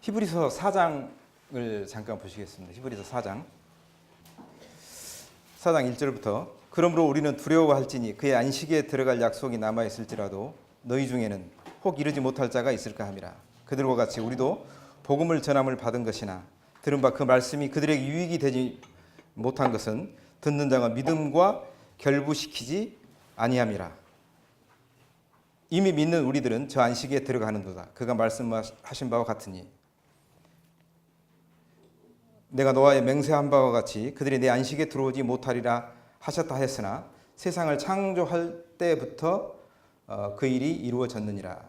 히브리서 4장을 잠깐 보시겠습니다. 히브리서 4장 1절부터 그러므로 우리는 두려워할지니 그의 안식에 들어갈 약속이 남아있을지라도 너희 중에는 혹 이르지 못할 자가 있을까 함이라. 그들과 같이 우리도 복음을 전함을 받은 것이나 들은 바 그 말씀이 그들에게 유익이 되지 못한 것은 듣는 자가 믿음과 결부시키지 아니함이라. 이미 믿는 우리들은 저 안식에 들어가는도다. 그가 말씀하신 바와 같으니 내가 노아에 맹세한 바와 같이 그들이 내 안식에 들어오지 못하리라 하셨다 했으나 세상을 창조할 때부터 그 일이 이루어졌느니라.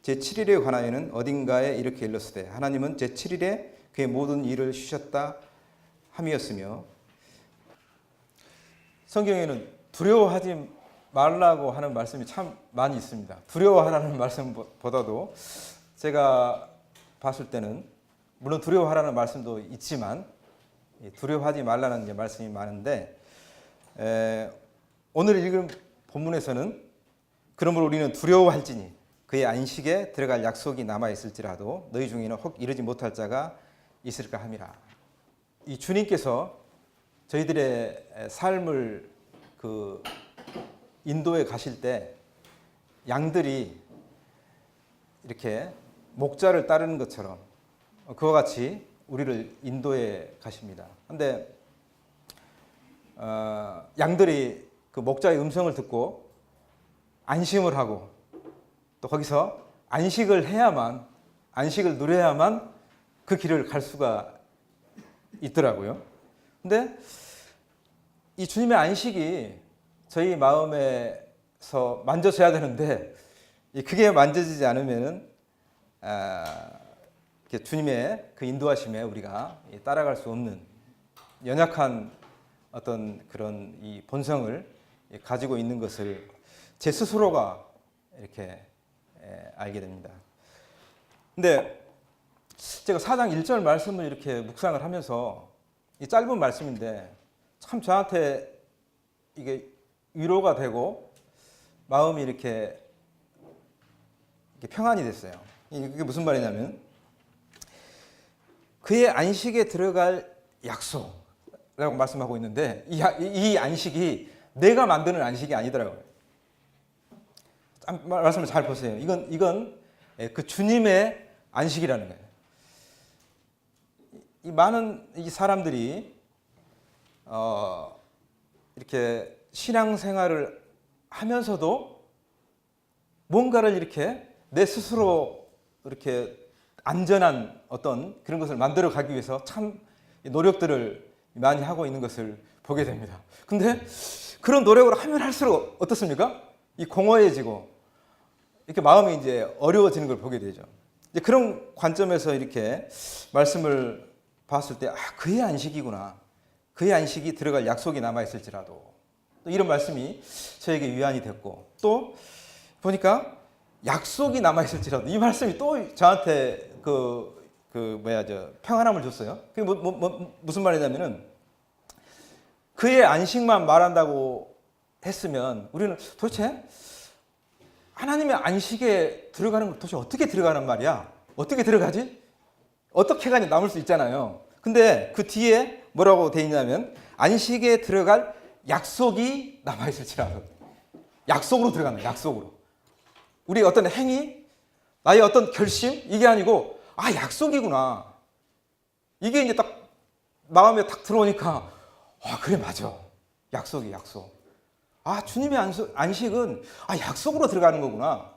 제7일에 관하여는 어딘가에 이렇게 일렀으되 하나님은 제7일에 그의 모든 일을 쉬셨다 함이었으며. 성경에는 두려워하지 말라고 하는 말씀이 참 많이 있습니다. 두려워하라는 말씀보다도 제가 봤을 때는 물론 두려워하라는 말씀도 있지만 두려워하지 말라는 말씀이 많은데, 오늘 읽은 본문에서는 그러므로 우리는 두려워할지니 그의 안식에 들어갈 약속이 남아있을지라도 너희 중에는 혹 이르지 못할 자가 있을까 함이라. 이 주님께서 저희들의 삶을 인도에 가실 때 양들이 이렇게 목자를 따르는 것처럼 그와 같이 우리를 인도에 가십니다. 그런데 양들이 그 목자의 음성을 듣고 안심을 하고 또 거기서 안식을 누려야만 그 길을 갈 수가 있더라고요. 근데 이 주님의 안식이 저희 마음에서 만져져야 되는데 그게 만져지지 않으면은 주님의 그 인도하심에 우리가 따라갈 수 없는 연약한 어떤 그런 이 본성을 가지고 있는 것을 제 스스로가 이렇게 알게 됩니다. 근데 제가 4장 1절 말씀을 이렇게 묵상을 하면서 이 짧은 말씀인데 참 저한테 이게 위로가 되고 마음이 이렇게 평안이 됐어요. 이게 무슨 말이냐면 그의 안식에 들어갈 약속이라고 말씀하고 있는데 이 안식이 내가 만드는 안식이 아니더라고요. 말씀을 잘 보세요. 이건 그 주님의 안식이라는 거예요. 이 많은 이 사람들이 이렇게 신앙생활을 하면서도 뭔가를 이렇게 내 스스로 이렇게 안전한 어떤 그런 것을 만들어 가기 위해서 참 노력들을 많이 하고 있는 것을 보게 됩니다. 근데 그런 노력을 하면 할수록 어떻습니까? 이 공허해지고 이렇게 마음이 이제 어려워지는 걸 보게 되죠. 이제 그런 관점에서 이렇게 말씀을 봤을 때 그의 안식이구나. 그의 안식이 들어갈 약속이 남아있을지라도 또 이런 말씀이 저에게 위안이 됐고, 또 보니까 약속이 남아있을지라도 이 말씀이 또 저한테 평안함을 줬어요. 그게 무슨 말이냐면은 그의 안식만 말한다고 했으면 우리는 도대체 하나님의 안식에 들어가는 걸 도대체 어떻게 들어가는 말이야? 어떻게 들어가지? 어떻게 가니 남을 수 있잖아요. 근데 그 뒤에 뭐라고 돼 있냐면 안식에 들어갈 약속이 남아있을지라도. 약속으로 들어가는 거야. 약속으로. 우리의 어떤 행위, 나의 어떤 결심, 이게 아니고 약속이구나. 이게 이제 딱 마음에 딱 들어오니까 그래, 맞아. 약속이 약속. 주님의 안식은 약속으로 들어가는 거구나.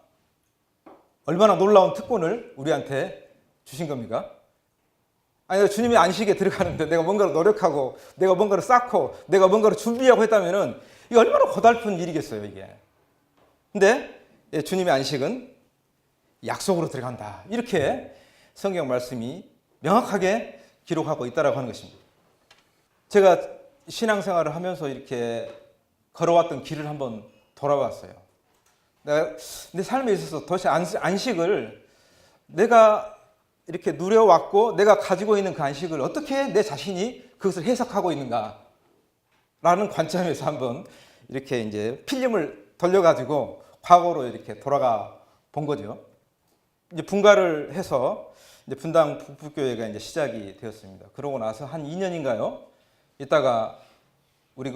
얼마나 놀라운 특권을 우리한테 주신 겁니까? 주님의 안식에 들어가는데 내가 뭔가를 노력하고 내가 뭔가를 쌓고 내가 뭔가를 준비하고 했다면은 이게 얼마나 고달픈 일이겠어요, 이게. 근데 주님의 안식은 약속으로 들어간다. 이렇게 성경 말씀이 명확하게 기록하고 있다라고 하는 것입니다. 제가 신앙생활을 하면서 이렇게 걸어왔던 길을 한번 돌아봤어요. 내 삶에 있어서 도대체 안식을 내가 이렇게 누려왔고 내가 가지고 있는 그 안식을 어떻게 내 자신이 그것을 해석하고 있는가라는 관점에서 한번 이렇게 이제 필름을 돌려가지고 과거로 이렇게 돌아가 본 거죠. 이제 분가를 해서 이제 분당 북부교회가 이제 시작이 되었습니다. 그러고 나서 한 2년인가요? 있다가 우리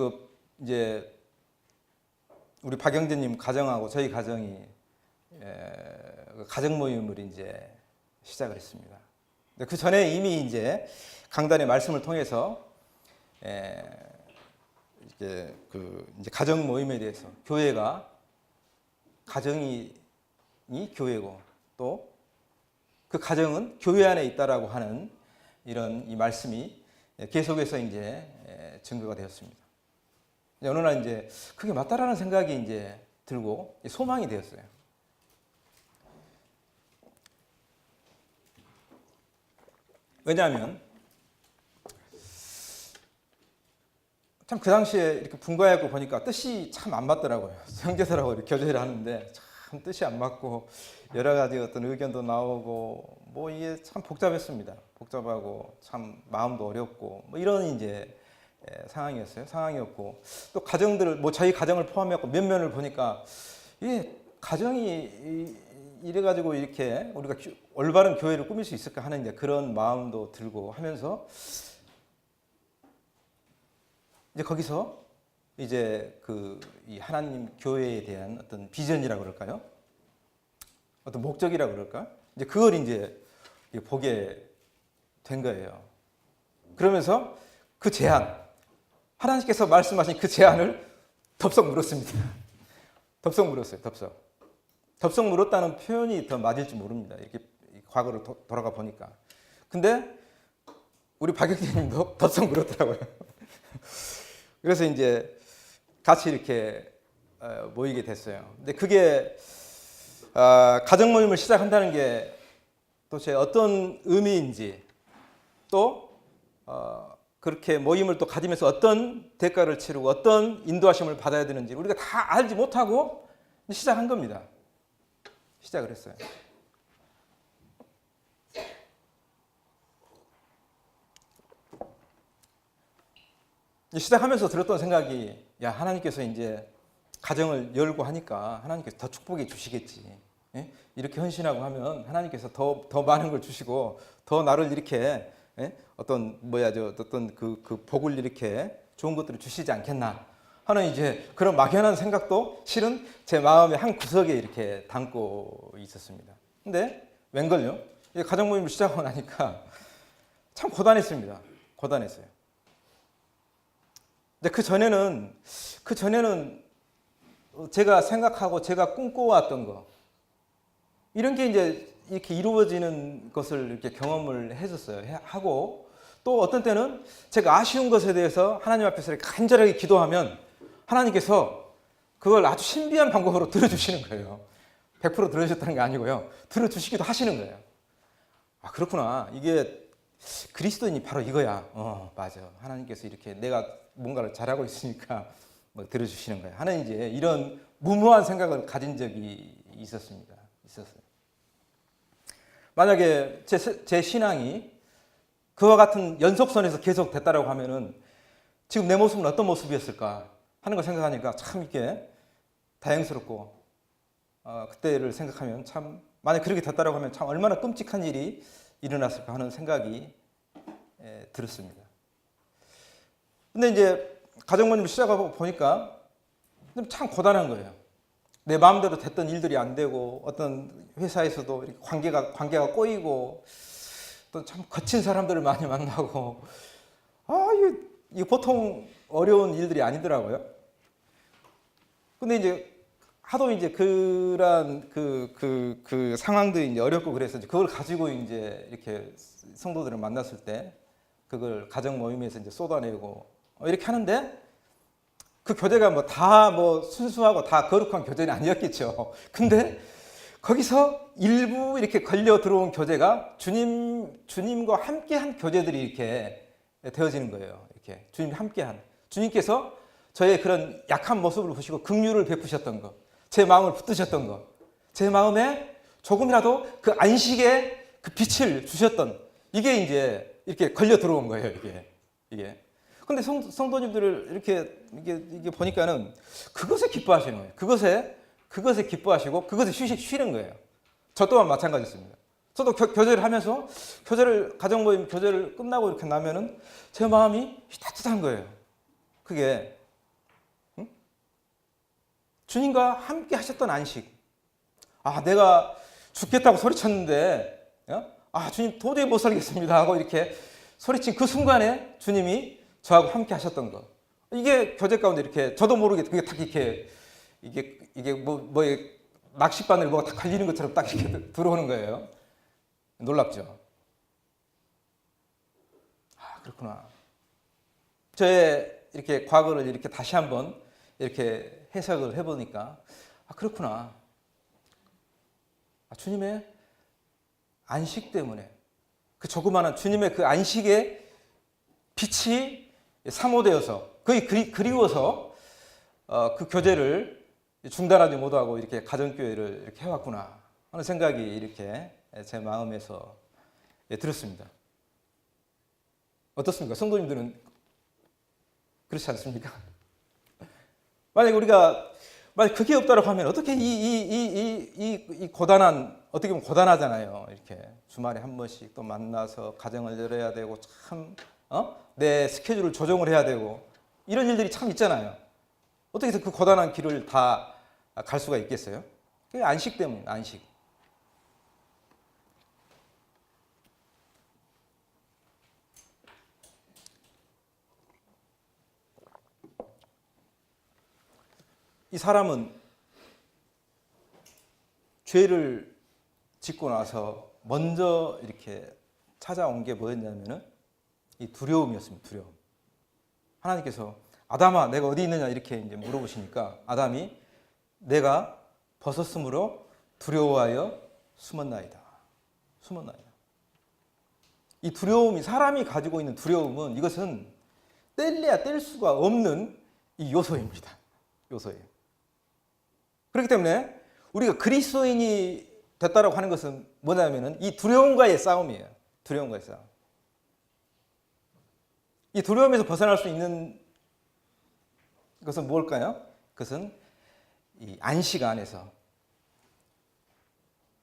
이제 우리 박영재님 가정하고 저희 가정이 가정 모임을 이제 시작을 했습니다. 그 전에 이미 이제 강단의 말씀을 통해서 이제 이제 가정 모임에 대해서 교회가 가정이 교회고 또 그 가정은 교회 안에 있다라고 하는 이런 이 말씀이 계속해서 이제 증거가 되었습니다. 어느 날 이제 그게 맞다라는 생각이 이제 들고 소망이 되었어요. 왜냐하면 참 그 당시에 이렇게 분과해갖고 보니까 뜻이 참 안 맞더라고요. 형제들하고 이렇게 교제를 하는데 참 뜻이 안 맞고 여러 가지 어떤 의견도 나오고 뭐 이게 참 복잡했습니다. 복잡하고 참 마음도 어렵고 뭐 이런 이제 상황이었고 또 가정들 뭐 저희 가정을 포함해갖고 몇 면을 보니까 이게 가정이 이래가지고 이렇게 우리가 올바른 교회를 꾸밀 수 있을까 하는 이제 그런 마음도 들고 하면서 이제 거기서 이제 이 하나님 교회에 대한 어떤 비전이라고 그럴까요? 어떤 목적이라고 그럴까? 이제 그걸 이제 보게 된 거예요. 그러면서 그 제안, 하나님께서 말씀하신 그 제안을 덥석 물었습니다. 덥석 물었어요. 덥석 물었다는 표현이 더 맞을지 모릅니다. 이렇게 과거로 돌아가 보니까. 근데 우리 박영재님도 덥석 물었더라고요. 그래서 이제 같이 이렇게 모이게 됐어요. 근데 그게 가정 모임을 시작한다는 게 도대체 어떤 의미인지 또 그렇게 모임을 또 가지면서 어떤 대가를 치르고 어떤 인도하심을 받아야 되는지 우리가 다 알지 못하고 시작한 겁니다. 시작을 했어요. 시작하면서 들었던 생각이 야 하나님께서 이제 가정을 열고 하니까 하나님께서 더 축복해 주시겠지. 예? 이렇게 헌신하고 하면 하나님께서 더 많은 걸 주시고 더 나를 이렇게 어떤 그 복을 이렇게 좋은 것들을 주시지 않겠나 하는 이제 그런 막연한 생각도 실은 제 마음의 한 구석에 이렇게 담고 있었습니다. 근데 웬걸요? 가정 모임을 시작하고 나니까 참 고단했습니다. 고단했어요. 근데 그 전에는 제가 생각하고 제가 꿈꿔왔던 거 이런 게 이제 이렇게 이루어지는 것을 이렇게 경험을 했었어요. 하고 또 어떤 때는 제가 아쉬운 것에 대해서 하나님 앞에서 이렇게 간절하게 기도하면 하나님께서 그걸 아주 신비한 방법으로 들어주시는 거예요. 100% 들어주셨다는 게 아니고요. 들어주시기도 하시는 거예요. 아 그렇구나. 이게 그리스도인이 바로 이거야. 맞아. 하나님께서 이렇게 내가 뭔가를 잘하고 있으니까 뭐 들어주시는 거야. 하는 이제 이런 무모한 생각을 가진 적이 있었어요. 만약에 제 신앙이 그와 같은 연속선에서 계속 됐다라고 하면은 지금 내 모습은 어떤 모습이었을까 하는 걸 생각하니까 참 이게 다행스럽고 그때를 생각하면 참 만약 그렇게 됐다라고 하면 참 얼마나 끔찍한 일이 일어났을까 하는 생각이 들었습니다. 근데 이제 가정모임을 시작하고 보니까 참 고단한 거예요. 내 마음대로 됐던 일들이 안 되고 어떤 회사에서도 이렇게 관계가 꼬이고 또 참 거친 사람들을 많이 만나고 이게 보통 어려운 일들이 아니더라고요. 근데 이제 하도 이제 그런 그 상황들이 이제 어렵고 그래서 이제 그걸 가지고 이제 이렇게 성도들을 만났을 때 그걸 가정 모임에서 이제 쏟아내고 이렇게 하는데 그 교제가 다 순수하고 다 거룩한 교제는 아니었겠죠. 근데 거기서 일부 이렇게 걸려 들어온 교제가 주님과 함께한 교제들이 이렇게 되어지는 거예요. 이렇게 주님이 함께한 주님께서 저의 그런 약한 모습을 보시고 긍휼을 베푸셨던 것, 제 마음을 붙드셨던 것, 제 마음에 조금이라도 그 안식의 그 빛을 주셨던 이게 이제 이렇게 걸려 들어온 거예요. 이게. 근데 성도님들을 이게 보니까는 그것에 기뻐하시는 거예요. 그것에 기뻐하시고 그것에 쉬는 거예요. 저 또한 마찬가지였습니다. 저도 교제를 하면서 가정 모임 교제를 끝나고 이렇게 나면은 제 마음이 따뜻한 거예요. 그게 주님과 함께 하셨던 안식. 내가 죽겠다고 소리쳤는데, 주님 도저히 못 살겠습니다 하고 이렇게 소리친 그 순간에 주님이 저하고 함께 하셨던 거. 이게 교제 가운데 이렇게 저도 모르게 그게 딱 이렇게 이게 뭐 낚싯바늘 뭐가 딱 걸리는 것처럼 딱 이렇게 들어오는 거예요. 놀랍죠? 그렇구나. 저의 이렇게 과거를 이렇게 다시 한번 이렇게 해석을 해보니까 그렇구나. 주님의 안식 때문에 그 조그마한 주님의 그 안식의 빛이 사모되어서 거의 그리워서 그 교제를 중단하지 못하고 이렇게 가정교회를 이렇게 해왔구나 하는 생각이 이렇게 제 마음에서 들었습니다. 어떻습니까? 성도님들은 그렇지 않습니까? 만약 그게 없다고 하면 어떻게 이 고단한, 어떻게 보면 고단하잖아요. 이렇게 주말에 한 번씩 또 만나서 가정을 열어야 되고 참, 내 스케줄을 조정을 해야 되고 이런 일들이 참 있잖아요. 어떻게 해서 그 고단한 길을 다 갈 수가 있겠어요? 그게 안식 때문에, 안식. 이 사람은 죄를 짓고 나서 먼저 이렇게 찾아온 게 뭐였냐면은 이 두려움이었습니다. 두려움. 하나님께서 아담아, 내가 어디 있느냐 이렇게 이제 물어보시니까 아담이 내가 벗었으므로 두려워하여 숨었나이다. 숨었나이다. 이 두려움이 사람이 가지고 있는 두려움은 이것은 뗄래야 뗄 수가 없는 이 요소입니다. 요소예요. 그렇기 때문에 우리가 그리스도인이 됐다라고 하는 것은 뭐냐면은 이 두려움과의 싸움이에요. 두려움과의 싸움. 이 두려움에서 벗어날 수 있는 것은 뭘까요? 그것은 이 안식 안에서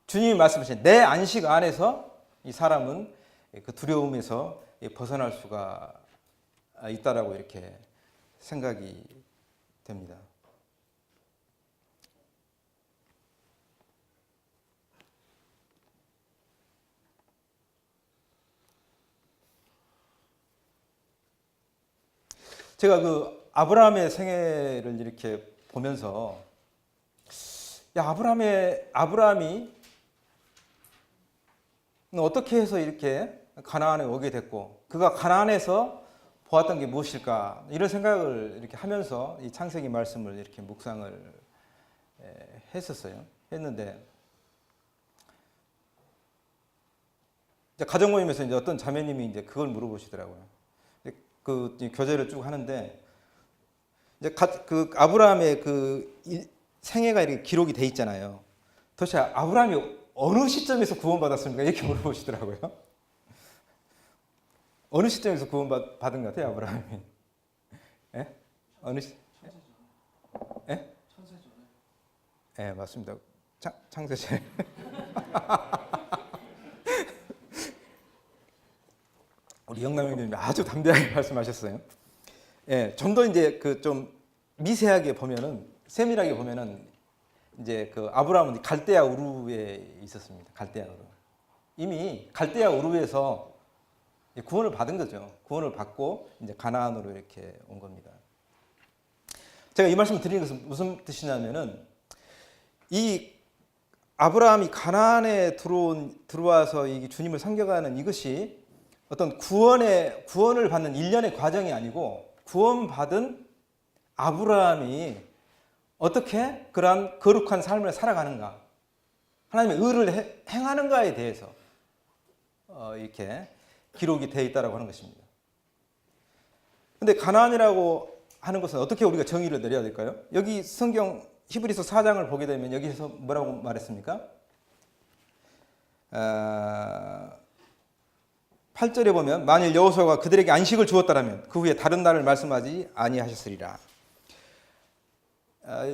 주님이 말씀하신 내 안식 안에서 이 사람은 그 두려움에서 벗어날 수가 있다라고 이렇게 생각이 됩니다. 제가 그 아브라함의 생애를 이렇게 보면서 아브라함이 어떻게 해서 이렇게 가나안에 오게 됐고 그가 가나안에서 보았던 게 무엇일까 이런 생각을 이렇게 하면서 이 창세기 말씀을 이렇게 묵상을 했는데 이제 가정 모임에서 이제 어떤 자매님이 이제 그걸 물어보시더라고요. 그 교제를 쭉 하는데 이제 그 아브라함의 그 생애가 이렇게 기록이 돼 있잖아요. 도대체 아브라함이 어느 시점에서 구원받았습니까? 이렇게 물어보시더라고요. 어느 시점에서 구원받은 것 같아요, 아브라함이? 예? 어느 시? 예? 창세전에. 예, 맞습니다. 창세전에. 우리 영남 형님이 아주 담대하게 말씀하셨어요. 예, 좀 더 이제 그 좀 미세하게 보면은 세밀하게 보면은 이제 그 아브라함은 갈대아 우르에 있었습니다. 갈대아 우르. 이미 갈대아 우르에서 구원을 받은 거죠. 구원을 받고 이제 가나안으로 이렇게 온 겁니다. 제가 이 말씀을 드리는 것은 무슨 뜻이냐면은 이 아브라함이 가나안에 들어와서 이 주님을 섬겨가는 이것이 어떤 구원을 받는 일련의 과정이 아니고 구원받은 아브라함이 어떻게 그러한 거룩한 삶을 살아가는가, 하나님의 의를 행하는가에 대해서 이렇게 기록이 되어 있다고 하는 것입니다. 그런데 가나안이라고 하는 것은 어떻게 우리가 정의를 내려야 될까요? 여기 성경 히브리서 4장을 보게 되면 여기서 뭐라고 말했습니까? 8절에 보면 만일 여호수아가 그들에게 안식을 주었다라면 그 후에 다른 날을 말씀하지 아니하셨으리라.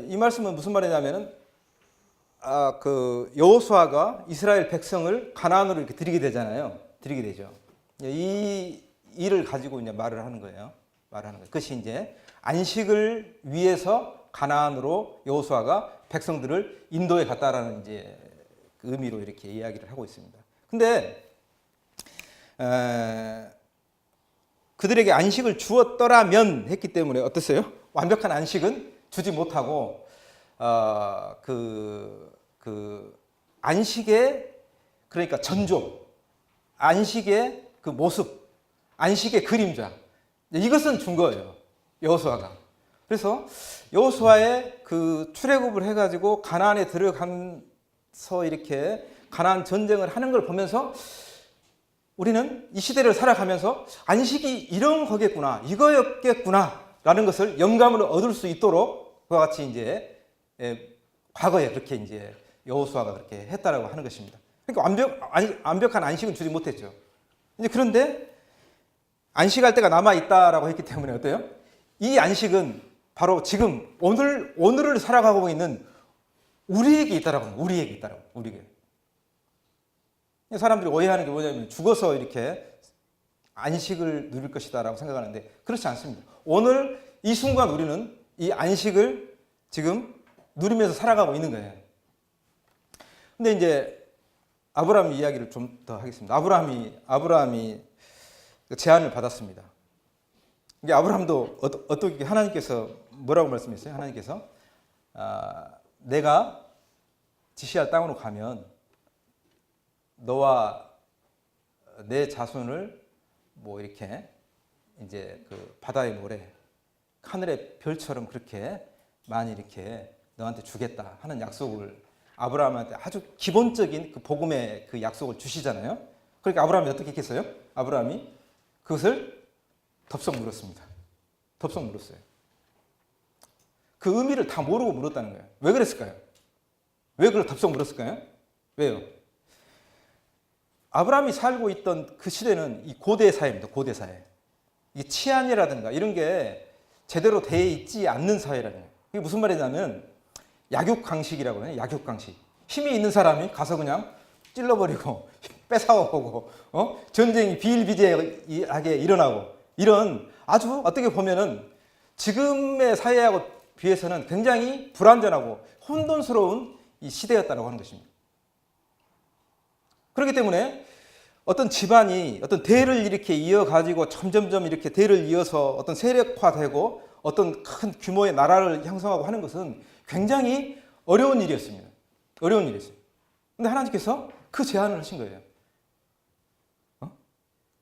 이 말씀은 무슨 말이냐면은 그 여호수아가 이스라엘 백성을 가나안으로 이렇게 들이게 되잖아요. 들이게 되죠. 이 일을 가지고 이제 말을 하는 거예요. 그것이 이제 안식을 위해서 가나안으로 여호수아가 백성들을 인도에 갔다라는 이제 그 의미로 이렇게 이야기를 하고 있습니다. 근데 그들에게 안식을 주었더라면 했기 때문에 어땠어요? 완벽한 안식은 주지 못하고 그 안식의 그러니까 전조, 안식의 그 모습, 안식의 그림자 이것은 준 거예요. 여호수아가. 그래서 여호수아의 그 출애굽을 해가지고 가나안에 들어가서 이렇게 가나안 전쟁을 하는 걸 보면서 우리는 이 시대를 살아가면서 안식이 이런 거겠구나, 이거였겠구나라는 것을 영감을 얻을 수 있도록 그와 같이 이제 과거에 그렇게 이제 여호수아가 그렇게 했다라고 하는 것입니다. 그러니까 완벽한 안식은 주지 못했죠. 이제 그런데 안식할 때가 남아 있다라고 했기 때문에 어때요? 이 안식은 바로 지금 오늘을 살아가고 있는 우리에게 있다라고 합니다. 우리에게. 사람들이 오해하는 게 뭐냐면 죽어서 이렇게 안식을 누릴 것이다라고 생각하는데 그렇지 않습니다. 오늘 이 순간 우리는 이 안식을 지금 누리면서 살아가고 있는 거예요. 근데 이제 아브라함 이야기를 좀 더 하겠습니다. 아브라함이 제안을 받았습니다. 이게 아브라함도 어떻게 하나님께서 뭐라고 말씀했어요? 하나님께서 내가 지시할 땅으로 가면 너와 내 자손을 뭐 이렇게 이제 그 바다의 모래, 하늘의 별처럼 그렇게 많이 이렇게 너한테 주겠다 하는 약속을 아브라함한테 아주 기본적인 그 복음의 그 약속을 주시잖아요. 그러니까 아브라함이 어떻게 했겠어요? 아브라함이 그것을 덥석 물었습니다. 덥석 물었어요. 그 의미를 다 모르고 물었다는 거예요. 왜 그랬을까요? 왜 그걸 덥석 물었을까요? 왜요? 아브라함이 살고 있던 그 시대는 이 고대 사회입니다. 고대 사회. 이 치안이라든가 이런 게 제대로 돼 있지 않는 사회라는 거예요. 이게 무슨 말이냐면 약육강식이라고 해요. 약육강식. 힘이 있는 사람이 가서 그냥 찔러버리고 뺏어오고 전쟁이 비일비재하게 일어나고 이런 아주 어떻게 보면은 지금의 사회하고 비해서는 굉장히 불안전하고 혼돈스러운 이 시대였다고 하는 것입니다. 그렇기 때문에 어떤 집안이 어떤 대를 이렇게 이어가지고 점점점 이렇게 대를 이어서 어떤 세력화되고 어떤 큰 규모의 나라를 형성하고 하는 것은 굉장히 어려운 일이었습니다. 어려운 일이었어요. 근데 하나님께서 그 제안을 하신 거예요.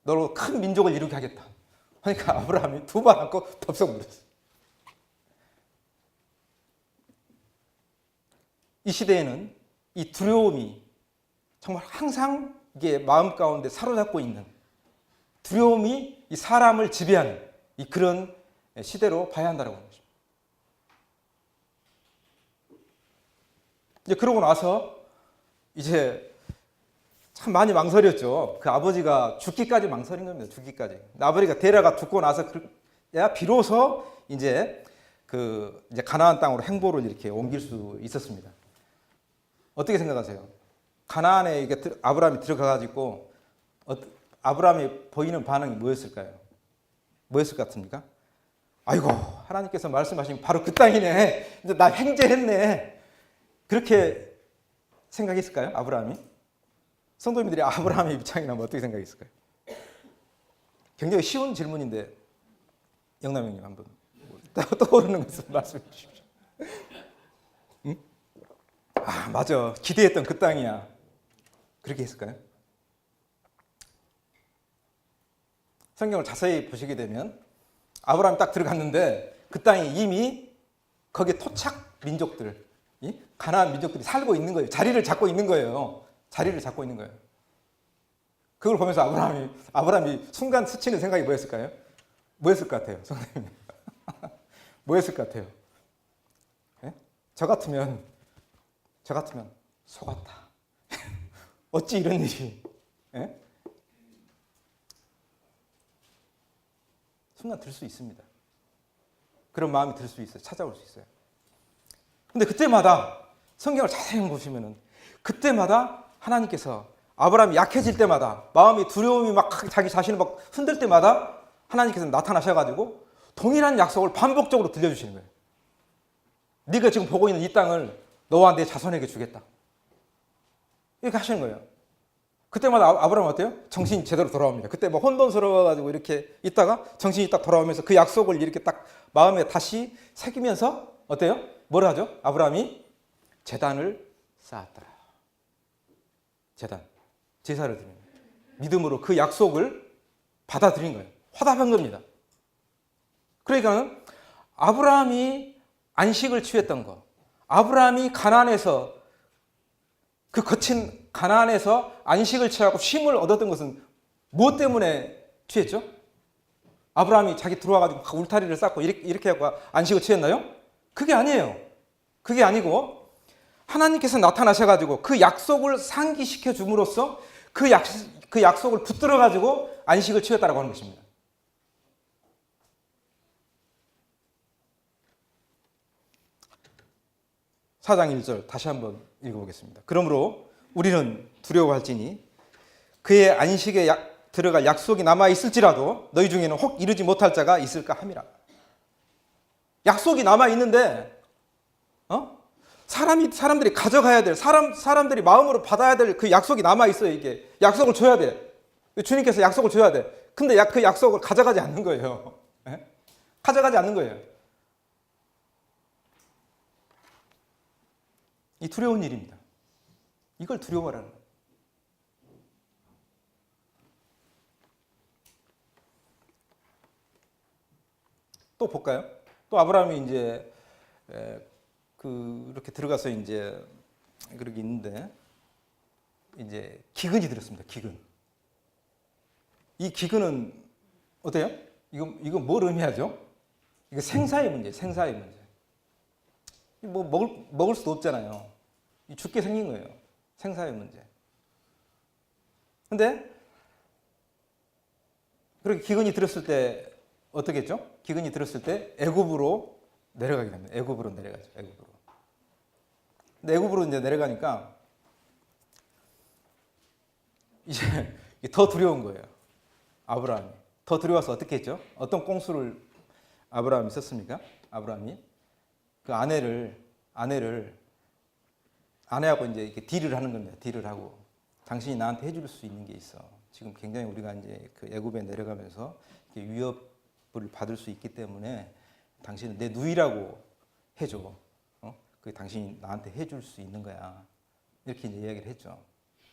너로 큰 민족을 이루게 하겠다. 그러니까 아브라함이 두 번 안고 덥석 물었어요. 이 시대에는 이 두려움이 정말 항상 이게 마음 가운데 사로잡고 있는 두려움이 이 사람을 지배하는 이 그런 시대로 봐야 한다고 하는 것입니다. 이제 그러고 나서 이제 참 많이 망설였죠. 그 아버지가 죽기까지 망설인 겁니다. 죽기까지. 아버지가 데라가 죽고 나서 비로소 이제 이제 가나안 땅으로 행보를 이렇게 옮길 수 있었습니다. 어떻게 생각하세요? 가나안에 이게 아브라함이 들어가가지고 아브라함이 보이는 반응이 뭐였을까요? 뭐였을 것 같습니까? 아이고 하나님께서 말씀하신 바로 그 땅이네. 이제 나 횡재했네. 그렇게 생각했을까요? 아브라함이? 성도님들이 아브라함의 입장이라면 어떻게 생각했을까요? 굉장히 쉬운 질문인데 영남 형님 한번 떠오르는 것을 말씀해 주십시오. 응? 아 맞아 기대했던 그 땅이야. 그렇게 했을까요? 성경을 자세히 보시게 되면 아브라함이 딱 들어갔는데 그 땅이 이미 거기에 토착 민족들, 가나안 민족들이 살고 있는 거예요. 자리를 잡고 있는 거예요. 자리를 잡고 있는 거예요. 그걸 보면서 아브라함이 순간 스치는 생각이 뭐였을까요? 뭐였을 것 같아요, 선생님? 뭐였을 것 같아요? 예? 저 같으면 속았다. 어찌 이런 일이? 예? 순간 들 수 있습니다. 그런 마음이 들 수 있어요. 찾아올 수 있어요. 근데 그때마다 성경을 자세히 보시면은 그때마다 하나님께서 아브라함이 약해질 때마다 마음이 두려움이 막 자기 자신을 막 흔들 때마다 하나님께서 나타나셔가지고 동일한 약속을 반복적으로 들려주시는 거예요. 네가 지금 보고 있는 이 땅을 너와 내 자손에게 주겠다. 이렇게 하시는 거예요. 그때마다 아브라함은 어때요? 정신이 제대로 돌아옵니다. 그때 뭐 혼돈스러워가지고 이렇게 있다가 정신이 딱 돌아오면서 그 약속을 이렇게 딱 마음에 다시 새기면서 어때요? 뭘 하죠? 아브라함이 제단을 쌓았더라. 제단, 제사를 드립니다. 믿음으로 그 약속을 받아들인 거예요. 화답한 겁니다. 그러니까 아브라함이 안식을 취했던 거, 아브라함이 가나안에서 그 거친 가나안에서 안식을 취하고 쉼을 얻었던 것은 무엇 때문에 취했죠? 아브라함이 자기 들어와가지고 울타리를 쌓고 이렇게 하고 안식을 취했나요? 그게 아니에요. 그게 아니고 하나님께서 나타나셔가지고 그 약속을 상기시켜 줌으로써 그 약속을 붙들어가지고 안식을 취했다라고 하는 것입니다. 사장 1절 다시 한번 읽어보겠습니다. 그러므로 우리는 두려워할지니 그의 안식에 들어갈 약속이 남아있을지라도 너희 중에는 혹 이루지 못할 자가 있을까 함이라. 약속이 남아있는데 사람들이 가져가야 될 사람들이 마음으로 받아야 될 그 약속이 남아있어요. 이게 약속을 줘야 돼. 주님께서 약속을 줘야 돼. 근데 그 약속을 가져가지 않는 거예요. 가져가지 않는 거예요. 이 두려운 일입니다. 이걸 두려워하라는 거예요. 또 볼까요? 또 아브라함이 이제 이렇게 들어가서 이제 그렇게 있는데 이제 기근이 들었습니다. 기근. 이 기근은 어때요? 이거 뭘 의미하죠? 이거 생사의 문제, 생사의 문제. 뭐 먹을 수도 없잖아요. 죽게 생긴 거예요. 생사의 문제. 근데 그렇게 기근이 들었을 때 어떻게 했죠? 기근이 들었을 때 애굽으로 내려가게 됩니다. 애굽으로 내려가죠. 애굽으로. 근데 애굽으로 이제 내려가니까 이제 더 두려운 거예요. 아브라함이. 더 두려워서 어떻게 했죠? 어떤 꼼수를 아브라함이 썼습니까? 아브라함이 그 아내하고 이제 이렇게 딜을 하는 겁니다. 딜을 하고 당신이 나한테 해줄 수 있는 게 있어. 지금 굉장히 우리가 이제 그 애굽에 내려가면서 위협을 받을 수 있기 때문에 당신은 내 누이라고 해줘. 그 당신이 나한테 해줄 수 있는 거야. 이렇게 이제 이야기를 했죠.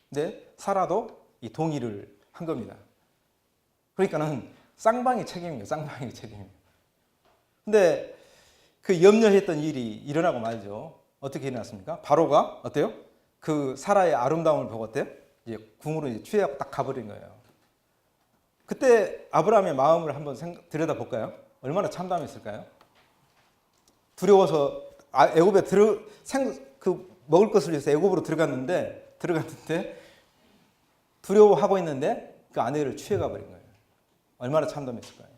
근데 사라도 이 동의를 한 겁니다. 그러니까는 쌍방이 책임이에요. 쌍방이 책임이에요. 근데 그 염려했던 일이 일어나고 말죠. 어떻게 일어났습니까? 바로가 어때요? 그 사라의 아름다움을 보고 어때요? 이제 궁으로 이제 취하고 딱 가버린 거예요. 그때 아브라함의 마음을 한번 들여다볼까요? 얼마나 참담했을까요? 두려워서 애굽에 먹을 것을 위해서 애굽으로 들어갔는데 두려워하고 있는데 그 아내를 취해가 버린 거예요. 얼마나 참담했을까요?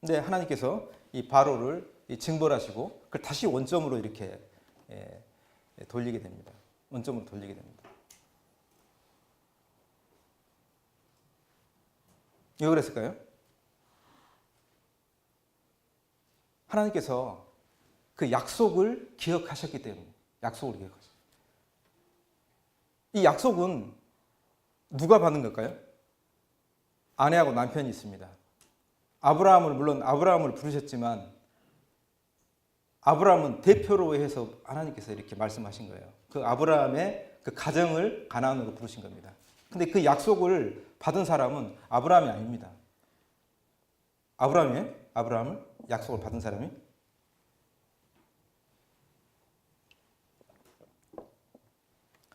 근데 하나님께서 이 바로를 징벌하시고 그걸 다시 원점으로 이렇게 돌리게 됩니다. 원점으로 돌리게 됩니다. 왜 그랬을까요? 하나님께서 그 약속을 기억하셨기 때문에 약속을 기억하셨어요. 이 약속은 누가 받는 걸까요? 아내하고 남편이 있습니다. 물론 아브라함을 부르셨지만 아브라함은 대표로 해서 하나님께서 이렇게 말씀하신 거예요. 그 아브라함의 그 가정을 가나안으로 부르신 겁니다. 근데 그 약속을 받은 사람은 아브라함이 아닙니다. 아브라함을 약속을 받은 사람이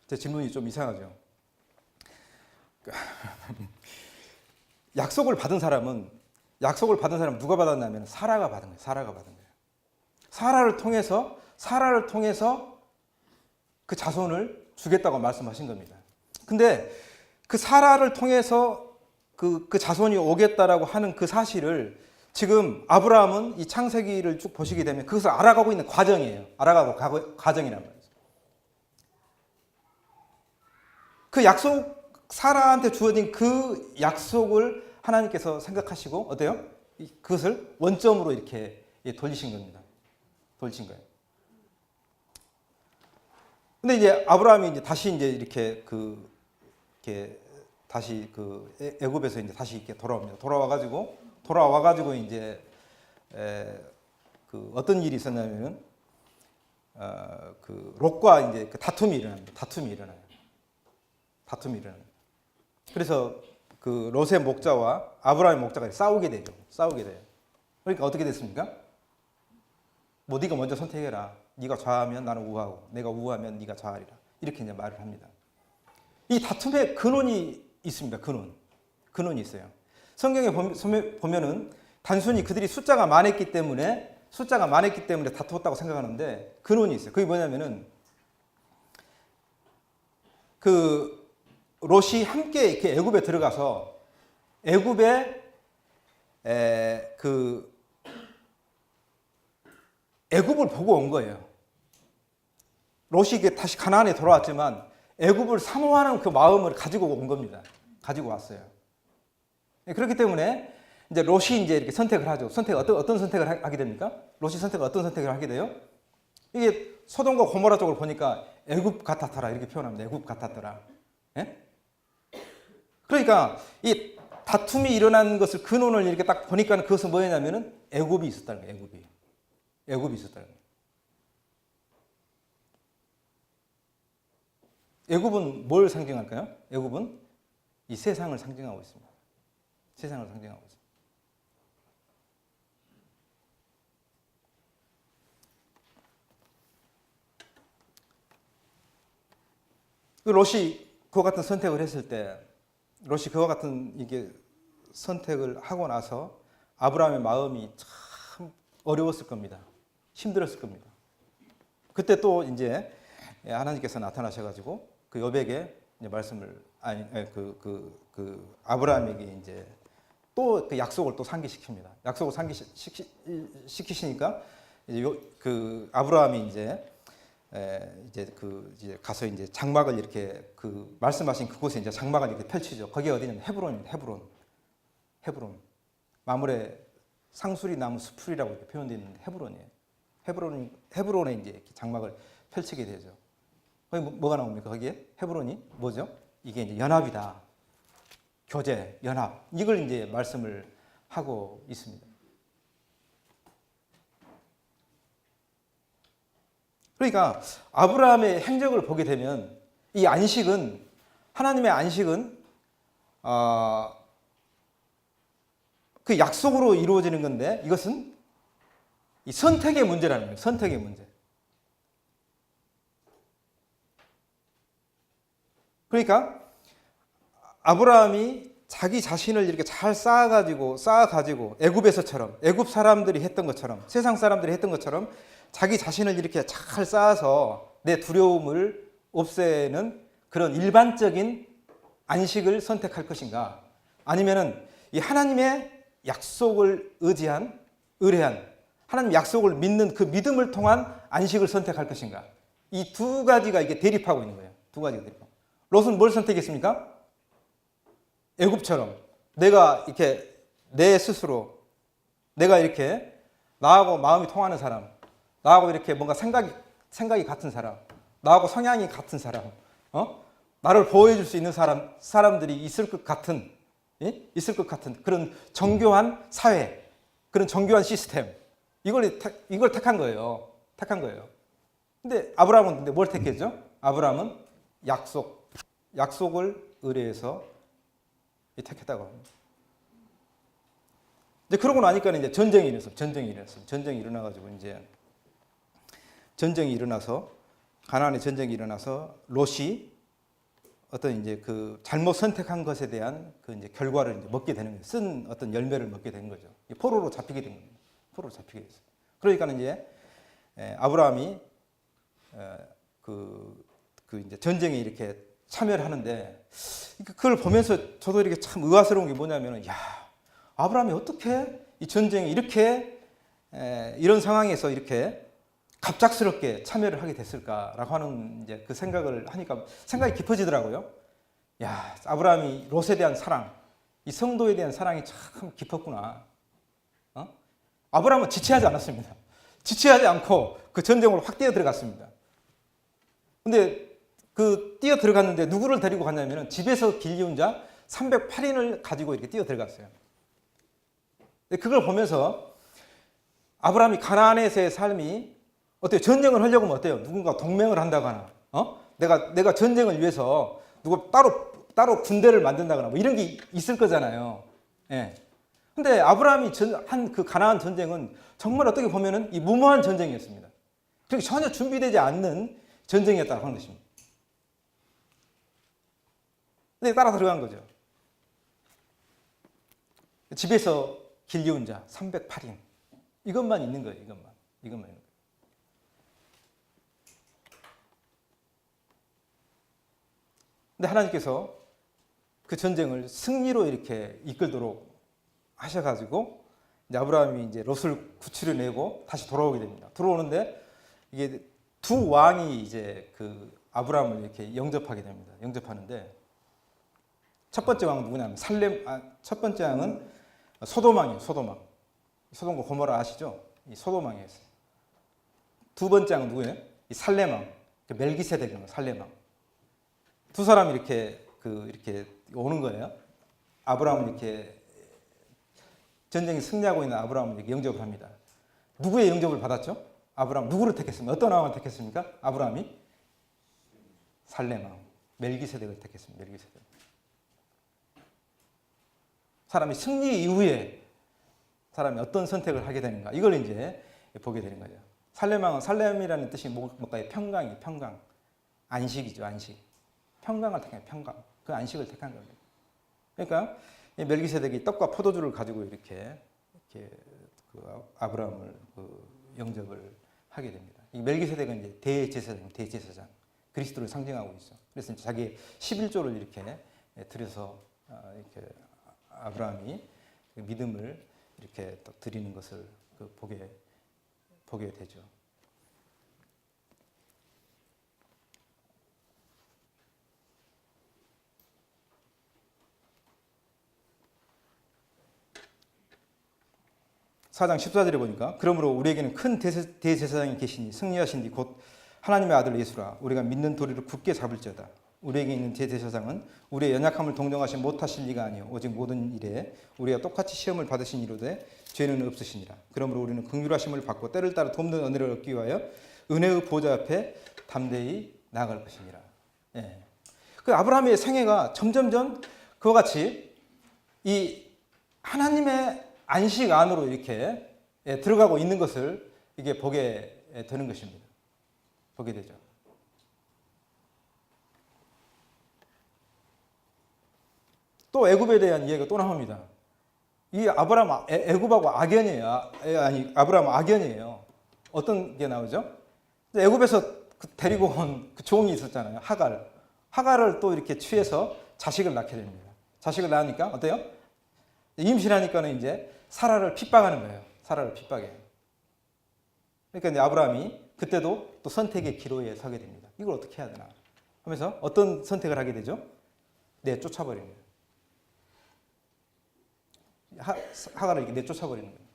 제 질문이 좀 이상하죠. 약속을 받은 사람은 누가 받았냐면 사라가 받은 거예요. 사라가 받은 거예요. 사라를 통해서 그 자손을 주겠다고 말씀하신 겁니다. 근데 그 사라를 통해서 그 자손이 오겠다라고 하는 그 사실을 지금 아브라함은 이 창세기를 쭉 보시게 되면 그것을 알아가고 있는 과정이에요. 과정이란 말이죠. 그 약속, 사라한테 주어진 그 약속을 하나님께서 생각하시고 어때요? 그것을 원점으로 이렇게 돌리신 겁니다. 돌리신 거예요. 근데 이제 아브라함이 이제 다시 이제 이렇게 다시 애굽에서 이제 다시 이렇게 돌아옵니다. 돌아와가지고 이제 어떤 일이 있었냐면은 롯과 이제 다툼이 일어나요. 그래서 그 롯의 목자와 아브라함의 목자가 싸우게 돼요. 그러니까 어떻게 됐습니까? 뭐 네가 먼저 선택해라. 네가 좌하면 나는 우하고, 내가 우하면 네가 좌하리라. 이렇게 이제 말을 합니다. 이 다툼의 근원이 있습니다. 근원이 있어요. 성경에 보면은 단순히 그들이 숫자가 많았기 때문에 다투었다고 생각하는데 근원이 있어요. 그게 뭐냐면은 그 롯이 함께 이렇게 애굽에 들어가서 애굽에 애굽을 보고 온 거예요. 롯이 다시 가나안에 돌아왔지만 애굽을 사모하는 그 마음을 가지고 온 겁니다. 가지고 왔어요. 그렇기 때문에 이제 롯이 이제 이렇게 선택을 하죠. 어떤 선택을 하게 됩니까? 롯이 어떤 선택을 하게 돼요? 이게 소돔과 고모라 쪽을 보니까 애굽 같았더라 이렇게 표현합니다. 애굽 같았더라. 예? 그러니까 이 다툼이 일어난 것을 근원을 이렇게 딱 보니까 그것은 뭐였냐면은 애굽이 있었다는 거예요. 애굽이 있었다는 거예요. 애굽은 뭘 상징할까요? 애굽은 이 세상을 상징하고 있습니다. 세상을 상징하고 있습니다. 롯이 그와 같은 선택을 했을 때, 롯이 그와 같은 이게 선택을 하고 나서 아브라함의 마음이 참 어려웠을 겁니다. 힘들었을 겁니다. 그때 또 이제 하나님께서 나타나셔가지고 그 여백에 이제 말씀을 아브라함에게 이제 또 그 약속을 또 상기시킵니다. 약속을 상기시키시니까 그 아브라함이 이제 가서 이제 장막을 이렇게 그 말씀하신 그곳에 이제 장막을 이렇게 펼치죠. 거기 어디냐면 헤브론입니다. 헤브론. 마물에 상수리 나무 수풀이라고 이렇게 표현되어 있는 헤브론이에요. 헤브론에 이제 이렇게 장막을 펼치게 되죠. 거기 뭐가 나옵니까? 거기에 헤브론이 뭐죠? 이게 이제 연합이다. 교제, 연합. 이걸 이제 말씀을 하고 있습니다. 그러니까 아브라함의 행적을 보게 되면 이 안식은 하나님의 안식은 그 약속으로 이루어지는 건데 이것은 이 선택의 문제라는 거예요. 선택의 문제. 그러니까 아브라함이 자기 자신을 이렇게 잘 쌓아가지고 애굽에서처럼 애굽 사람들이 했던 것처럼 세상 사람들이 했던 것처럼 자기 자신을 이렇게 잘 쌓아서 내 두려움을 없애는 그런 일반적인 안식을 선택할 것인가? 아니면은 이 하나님의 약속을 의뢰한 하나님 약속을 믿는 그 믿음을 통한 안식을 선택할 것인가? 이 두 가지가 이게 대립하고 있는 거예요. 두 가지가 대립하고. 롯은 뭘 선택했습니까? 애굽처럼 내가 이렇게 내 스스로 내가 이렇게 나하고 마음이 통하는 사람, 나하고 이렇게 뭔가 생각이 같은 사람, 나하고 성향이 같은 사람, 나를 보호해줄 수 있는 사람들이 있을 것 같은 그런 정교한 사회, 그런 정교한 시스템, 이걸 택한 거예요. 근데 아브라함은 뭘 택했죠? 아브라함은 약속을 의뢰해서 택했다고 합니다. 이제 그러고 나니까 이제 전쟁이 일어나서 가나안에 전쟁이 일어나서 롯이 어떤 이제 그 잘못 선택한 것에 대한 그 이제 결과를 이제 먹게 되는 거예요. 쓴 어떤 열매를 먹게 된 거죠. 포로로 잡히게 된 겁니다. 포로로 잡히게 됐어요. 그러니까 이제 아브라함이 이제 전쟁에 이렇게 참여를 하는데 그걸 보면서 저도 이렇게 참 의아스러운 게 뭐냐면은 아브라함이 어떻게 이 전쟁이 이렇게 이런 상황에서 이렇게 갑작스럽게 참여를 하게 됐을까라고 하는 이제 그 생각을 하니까 생각이 깊어지더라고요. 야, 아브라함이 롯에 대한 사랑, 이 성도에 대한 사랑이 참 깊었구나. 아브라함은 지체하지 않았습니다. 지체하지 않고 그 전쟁으로 확 뛰어 들어갔습니다. 근데 그 뛰어 들어갔는데 누구를 데리고 갔냐면 집에서 길리운 자 308인을 가지고 이렇게 뛰어 들어갔어요. 그걸 보면서 아브라함이 가나안에서의 삶이 어때요? 전쟁을 하려고 하면 어때요? 누군가 동맹을 한다거나, 내가 전쟁을 위해서 누가 따로 군대를 만든다거나 뭐 이런 게 있을 거잖아요. 예. 근데 아브라함이 한 그 가나안 전쟁은 정말 어떻게 보면은 이 무모한 전쟁이었습니다. 그렇게 전혀 준비되지 않는 전쟁이었다고 하는 것입니다. 근데 따라 들어간 거죠. 집에서 길리운 자 308인. 이것만 있는 거예요. 이것만 있는 거예요. 근데 하나님께서 그 전쟁을 승리로 이렇게 이끌도록 하셔가지고 이제 아브라함이 이제 롯을 구출해 내고 다시 돌아오게 됩니다. 들어오는데 이게 두 왕이 이제 그 아브라함을 이렇게 영접하게 됩니다. 영접하는데 첫 번째 왕은 누구냐면 첫 번째 왕은 소돔왕이에요. 소돔왕. 소돔과 고모라 아시죠? 이 소돔왕이었어요. 두 번째 왕은 누구예요? 이 살렘왕. 멜기세덱이라는 살렘왕. 두 사람이 이렇게 오는 거예요. 아브라함을 이렇게 전쟁에 승리하고 있는 아브라함을 이렇게 영접을 합니다. 누구의 영접을 받았죠? 아브라함 누구를 택했습니까? 어떤 왕을 택했습니까? 아브라함이 살렘왕 멜기세덱을 택했습니다. 멜기세덱. 사람이 승리 이후에 사람이 어떤 선택을 하게 되는가 이걸 이제 보게 되는 거죠. 살렘왕은 살렘이라는 뜻이 뭘까요? 평강이 평강. 안식이죠. 안식. 평강을 택한 평강. 그 안식을 택한 겁니다. 그러니까 멜기세덱이 떡과 포도주를 가지고 이렇게 그 아브라함을 영접을 하게 됩니다. 이 멜기세덱은 이제 대제사장, 그리스도를 상징하고 있어. 그래서 자기 11조를 이렇게 드려서 이렇게 아브라함이 믿음을 이렇게 또 드리는 것을 보게 되죠. 사장 14절에 보니까 그러므로 우리에게는 큰 대제사장이 계시니 승리하신 뒤 곧 하나님의 아들 예수라 우리가 믿는 도리를 굳게 잡을지어다. 우리에게 있는 대제사장은 우리의 연약함을 동정하시 못하실 리가 아니요 오직 모든 일에 우리가 똑같이 시험을 받으신 이로되 죄는 없으시니라. 그러므로 우리는 긍휼하심을 받고 때를 따라 돕는 은혜를 얻기 위하여 은혜의 보좌 앞에 담대히 나아갈 것이니라. 예. 그 아브라함의 생애가 점점점 그와 같이 이 하나님의 안식 안으로 이렇게 들어가고 있는 것을 이게 보게 되는 것입니다. 보게 되죠. 또 애굽에 대한 이야기가 또 나옵니다. 이 아브라함 애굽하고 악연이에요. 아브라함 악연이에요. 어떤 게 나오죠? 애굽에서 데리고 온 그 종이 있었잖아요. 하갈을 또 이렇게 취해서 자식을 낳게 됩니다. 자식을 낳으니까 어때요? 임신하니까는 이제 사라를 핍박하는 거예요. 사라를 핍박해요. 그러니까 이제 아브라함이 그때도 또 선택의 기로에 서게 됩니다. 이걸 어떻게 해야 되나 하면서 어떤 선택을 하게 되죠? 내쫓아버리는 거예요. 하갈을 이렇게 내쫓아버리는 거예요.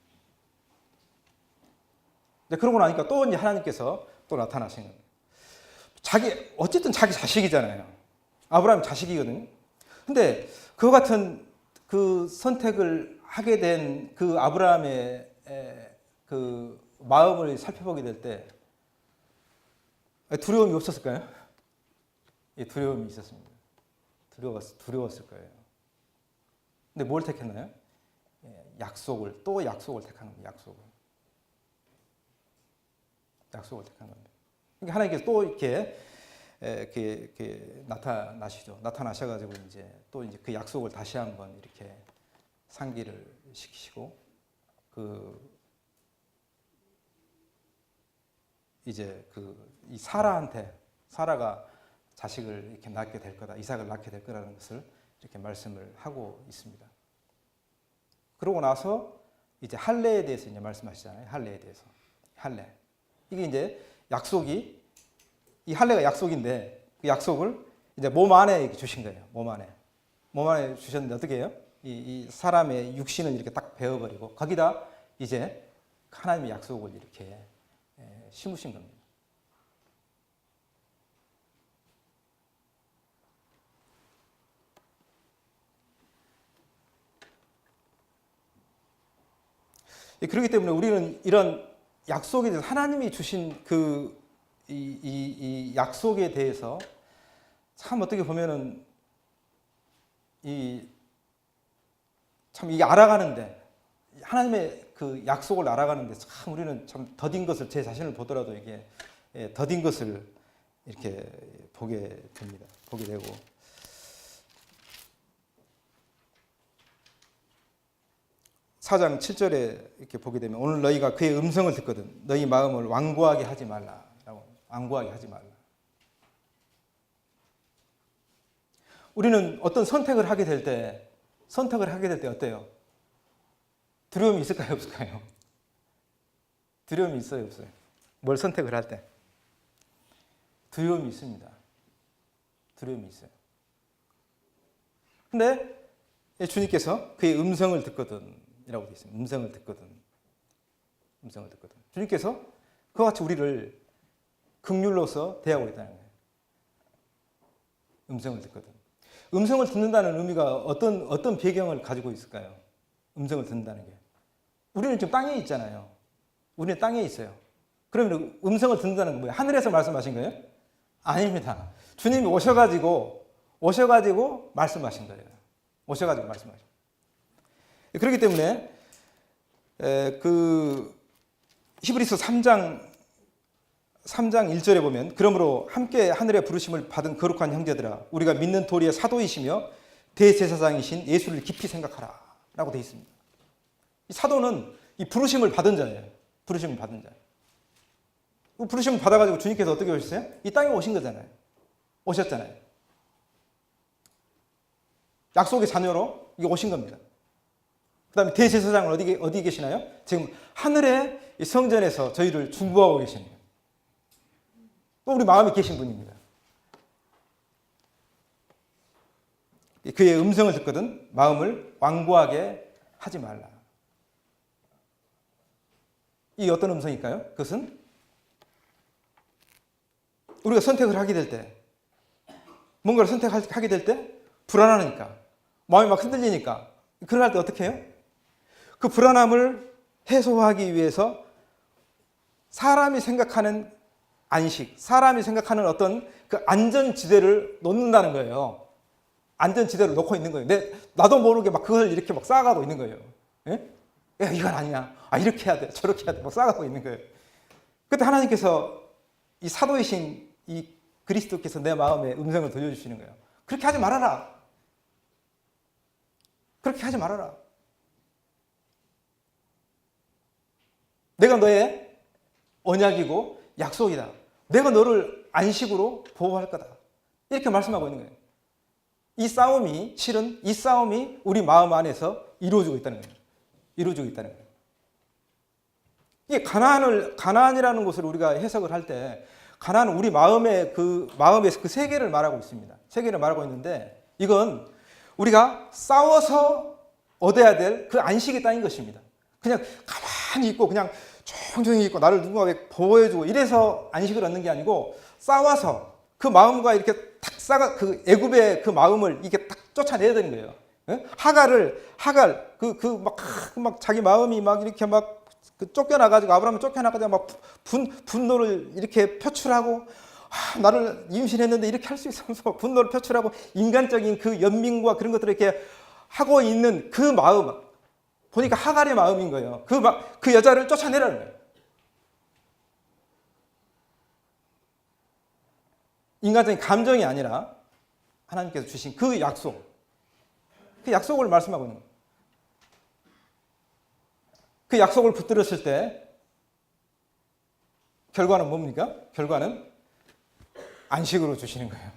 이제 그러고 나니까 또 이제 하나님께서 또 나타나신 거예요. 어쨌든 자기 자식이잖아요. 아브라함 자식이거든요. 근데 그와 같은 그 선택을 하게 된 그 아브라함의 그 마음을 살펴보게 될 때 두려움이 없었을까요? 예, 두려움이 있었습니다. 두려웠을 거예요. 근데 뭘 택했나요? 약속을 택한 겁니다. 약속을 택한 겁니다. 그러니까 하나님께서 또 이렇게 나타나시죠. 나타나셔가지고 이제 또 이제 그 약속을 다시 한번 이렇게 상기를 시키시고 이 사라가 자식을 이렇게 낳게 될 거다, 이삭을 낳게 될 거라는 것을 이렇게 말씀을 하고 있습니다. 그러고 나서 이제 할례에 대해서 이제 말씀하시잖아요. 할례에 대해서. 할례. 이게 이제 약속이, 이 할례가 약속인데 그 약속을 이제 몸 안에 주신 거예요. 몸 안에. 몸 안에 주셨는데 어떻게 해요? 이 사람의 육신을 이렇게 딱 베어버리고 거기다 이제 하나님의 약속을 이렇게 심으신 겁니다. 그렇기 때문에 우리는 이런 약속에 대해서 하나님이 주신 이 약속에 대해서 참 어떻게 보면은 참 이게 알아가는데 하나님의 그 약속을 알아가는데 참 우리는 참 더딘 것을 제 자신을 보더라도 이게 더딘 것을 이렇게 보게 됩니다. 보게 되고. 4장 7절에 이렇게 보게 되면 오늘 너희가 그의 음성을 듣거든 너희 마음을 완고하게 하지 말라라고. 완고하게 하지 말라. 우리는 어떤 선택을 하게 될 때 어때요? 두려움이 있을까요, 없을까요? 두려움이 있어요, 없어요? 뭘 선택을 할 때? 두려움이 있습니다. 두려움이 있어요. 근데 주님께서 그의 음성을 듣거든 이라고 되어 있습니다. 음성을 듣거든. 음성을 듣거든. 주님께서 그와 같이 우리를 긍휼로서 대하고 있다는 거예요. 음성을 듣거든. 음성을 듣는다는 의미가 어떤 배경을 가지고 있을까요? 음성을 듣는다는 게. 우리는 지금 땅에 있잖아요. 우리는 땅에 있어요. 그러면 음성을 듣는다는 건 뭐예요? 하늘에서 말씀하신 거예요? 아닙니다. 주님이 오셔가지고 말씀하신 거예요. 오셔가지고 말씀하신 거예요. 그렇기 때문에 히브리서 3장 1절에 보면 그러므로 함께 하늘의 부르심을 받은 거룩한 형제들아 우리가 믿는 도리의 사도이시며 대제사장이신 예수를 깊이 생각하라 라고 되어 있습니다. 이 사도는 이 부르심을 받은 자예요. 부르심을 받은 자. 부르심을 받아가지고 주님께서 어떻게 오셨어요? 이 땅에 오신 거잖아요. 오셨잖아요. 약속의 자녀로 이게 오신 겁니다. 그 다음에 대제사장은 어디 계시나요? 지금 하늘의 성전에서 저희를 중보하고 계시네요. 또 우리 마음에 계신 분입니다. 그의 음성을 듣거든 마음을 완고하게 하지 말라. 이 어떤 음성일까요? 그것은 우리가 선택을 하게 될 때, 뭔가를 선택하게 될 때 불안하니까, 마음이 막 흔들리니까 그럴 때 어떻게 해요? 그 불안함을 해소하기 위해서 사람이 생각하는 안식, 사람이 생각하는 어떤 그 안전지대를 놓는다는 거예요. 안전지대를 놓고 있는 거예요. 나도 모르게 막 그걸 이렇게 막 쌓아가고 있는 거예요. 예? 야, 이건 아니야. 이렇게 해야 돼. 저렇게 해야 돼. 막 쌓아가고 있는 거예요. 그때 하나님께서 이 사도이신 이 그리스도께서 내 마음에 음성을 들려주시는 거예요. 그렇게 하지 말아라. 그렇게 하지 말아라. 내가 너의 언약이고 약속이다. 내가 너를 안식으로 보호할 거다. 이렇게 말씀하고 있는 거예요. 실은 이 싸움이 우리 마음 안에서 이루어지고 있다는 거예요. 이루어지고 있다는 거예요. 이게 가나안이라는 것을 우리가 해석을 할 때, 가나안은 우리 마음에서 그 세계를 말하고 있습니다. 세계를 말하고 있는데, 이건 우리가 싸워서 얻어야 될 그 안식의 땅인 것입니다. 그냥 가만히 있고, 그냥 조용히 있고, 나를 누군가 보호해주고, 이래서 안식을 얻는 게 아니고, 싸워서 그 마음과 이렇게 그 애굽의 그 마음을 이렇게 딱 쫓아내야 되는 거예요. 막 자기 마음이 막 이렇게 막 쫓겨나가지고, 아브라함이 쫓겨나가지고 막 분노를 이렇게 표출하고, 나를 임신했는데 이렇게 할 수 있어서 분노를 표출하고, 인간적인 그 연민과 그런 것들을 이렇게 하고 있는 그 마음, 보니까 하갈의 마음인 거예요. 그 여자를 쫓아내라는 거예요. 인간적인 감정이 아니라 하나님께서 주신 그 약속, 그 약속을 말씀하고 있는 거예요. 그 약속을 붙들었을 때 결과는 뭡니까? 결과는 안식으로 주시는 거예요.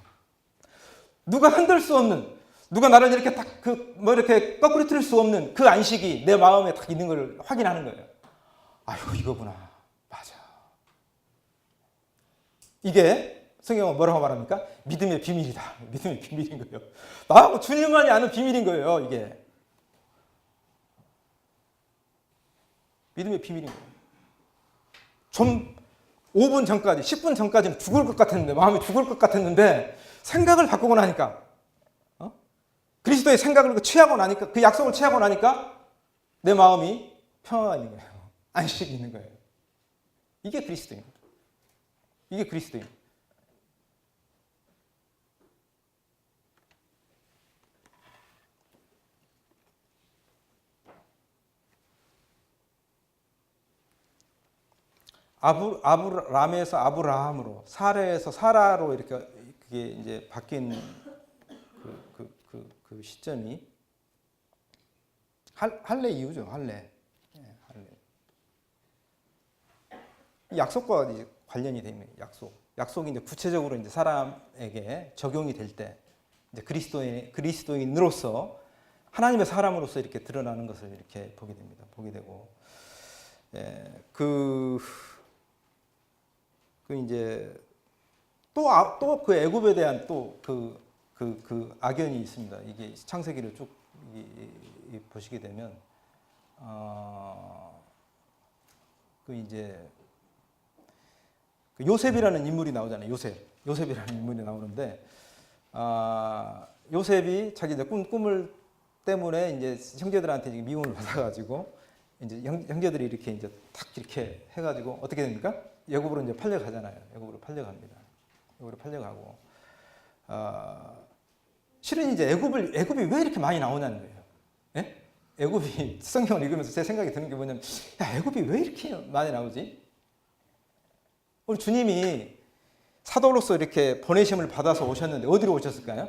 누가 흔들 수 없는, 누가 나를 이렇게 딱 이렇게 거꾸로 틀릴 수 없는 그 안식이 내 마음에 딱 있는 걸 확인하는 거예요. 아유, 이거구나. 맞아. 이게 성경은 뭐라고 말합니까? 믿음의 비밀이다. 믿음의 비밀인 거예요. 나하고 주님만이 아는 비밀인 거예요, 이게. 믿음의 비밀인 거예요. 좀 5분 전까지, 10분 전까지는 죽을 것 같았는데, 마음이 죽을 것 같았는데, 생각을 바꾸고 나니까, 그리스도의 생각을 취하고 나니까, 그 약속을 취하고 나니까, 내 마음이 평화가 있는 거예요. 안식이 있는 거예요. 이게 그리스도입니다. 이게 그리스도입니다. 아브람에서 아브라함으로, 사레에서 사라로 이렇게 그게 이제 바뀐 그 시점이 할례 이후죠. 할례. 약속과 이제 관련이 되는 약속이 이제 구체적으로 이제 사람에게 적용이 될 때 이제 그리스도인으로서 하나님의 사람으로서 이렇게 드러나는 것을 이렇게 보게 됩니다. 보게 되고, 이제 또 그 애굽에 대한 또 그 악연이 있습니다. 이게 창세기를 쭉 보시게 되면 이제 그 요셉이라는 인물이 나오잖아요. 요셉이라는 인물이 나오는데 요셉이 자기 이제 꿈을 때문에 이제 형제들한테 미움을 받아가지고 이제 형제들이 이렇게 이제 탁 이렇게 해가지고 어떻게 됩니까? 애굽으로 이제 팔려가잖아요. 애굽으로 팔려갑니다. 애굽으로 팔려가고 실은 이제 애굽이 왜 이렇게 많이 나오냐는 거예요. 예? 애굽이 성경을 읽으면서 제 생각이 드는 게 뭐냐면, 야, 애굽이 왜 이렇게 많이 나오지? 우리 주님이 사도로서 이렇게 보내심을 받아서 오셨는데 어디로 오셨을까요?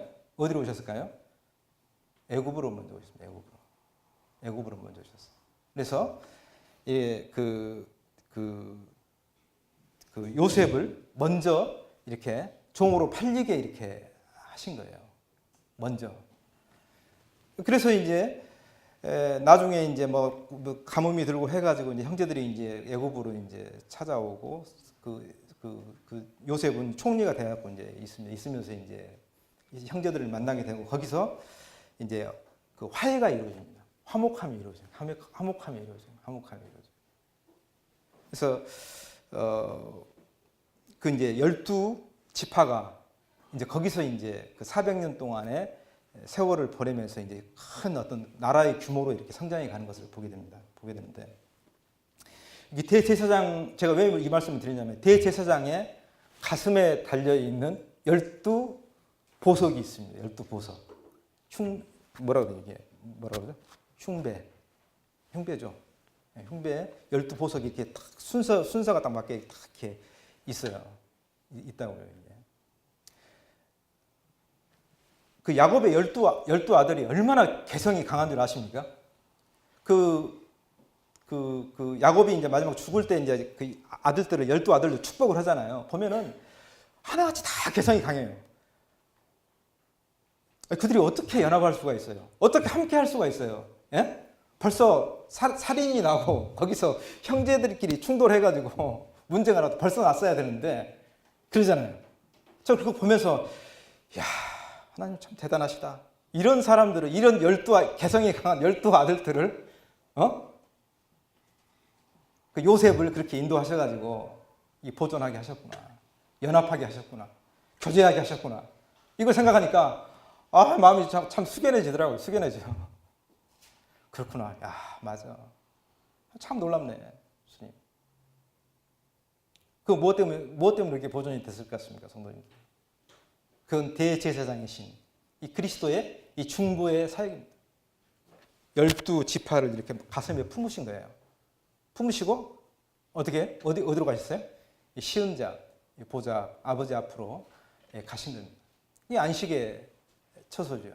애굽으로 먼저 오셨습니다. 애굽으로 먼저 오셨어요. 그래서 그 요셉을 먼저 이렇게 종으로 팔리게 이렇게 하신 거예요. 먼저. 그래서 이제 나중에 이제 뭐 가뭄이 들고 해가지고 이제 형제들이 이제 애굽으로 이제 찾아오고 그 요셉은 총리가 돼갖고 이제 있으면서 이제 형제들을 만나게 되고 거기서 이제 그 화해가 이루어집니다. 화목함이 이루어져요. 그래서 그 이제 12지파가 이제 거기서 이제 그 400년 동안의 세월을 보내면서 이제 큰 어떤 나라의 규모로 이렇게 성장해 가는 것을 보게 되는데 이 대제사장, 제가 왜 이 말씀을 드리냐면 대제사장의 가슴에 달려 있는 12보석이 있습니다. 12보석. 뭐라고 이게 뭐라고 그러죠? 흉배죠. 흉배에 12보석이 이렇게 딱 순서가 딱 맞게 딱 이렇게 있다고요. 이게. 그 야곱의 12 아들이 얼마나 개성이 강한 줄 아십니까? 그 야곱이 이제 마지막 죽을 때 이제 그 아들들을 12아들도 축복을 하잖아요. 보면은 하나같이 다 개성이 강해요. 그들이 어떻게 연합할 수가 있어요? 어떻게 함께 할 수가 있어요? 예? 벌써 살인이 나고 거기서 형제들끼리 충돌해가지고 문제가 나도 벌써 났어야 되는데 그러잖아요. 저 그거 보면서 야, 하나님 참 대단하시다. 이런 사람들을, 이런 개성이 강한 12아들들을 그 요셉을 그렇게 인도하셔가지고 보존하게 하셨구나. 연합하게 하셨구나. 교제하게 하셨구나. 이걸 생각하니까 마음이 참 숙연해지더라고요. 숙연해져요. 그렇구나. 야, 맞아. 참 놀랍네. 주님. 그 무엇 때문에 이렇게 보존이 됐을 것 같습니까, 성도님? 그건 대제사장이신 이 그리스도의 이 중보의 사역입니다. 12지파를 이렇게 가슴에 품으신 거예요. 품으시고 어디로 가셨어요? 시은 자, 보좌, 아버지 앞으로 가신 겁니다. 이 안식의 처소죠.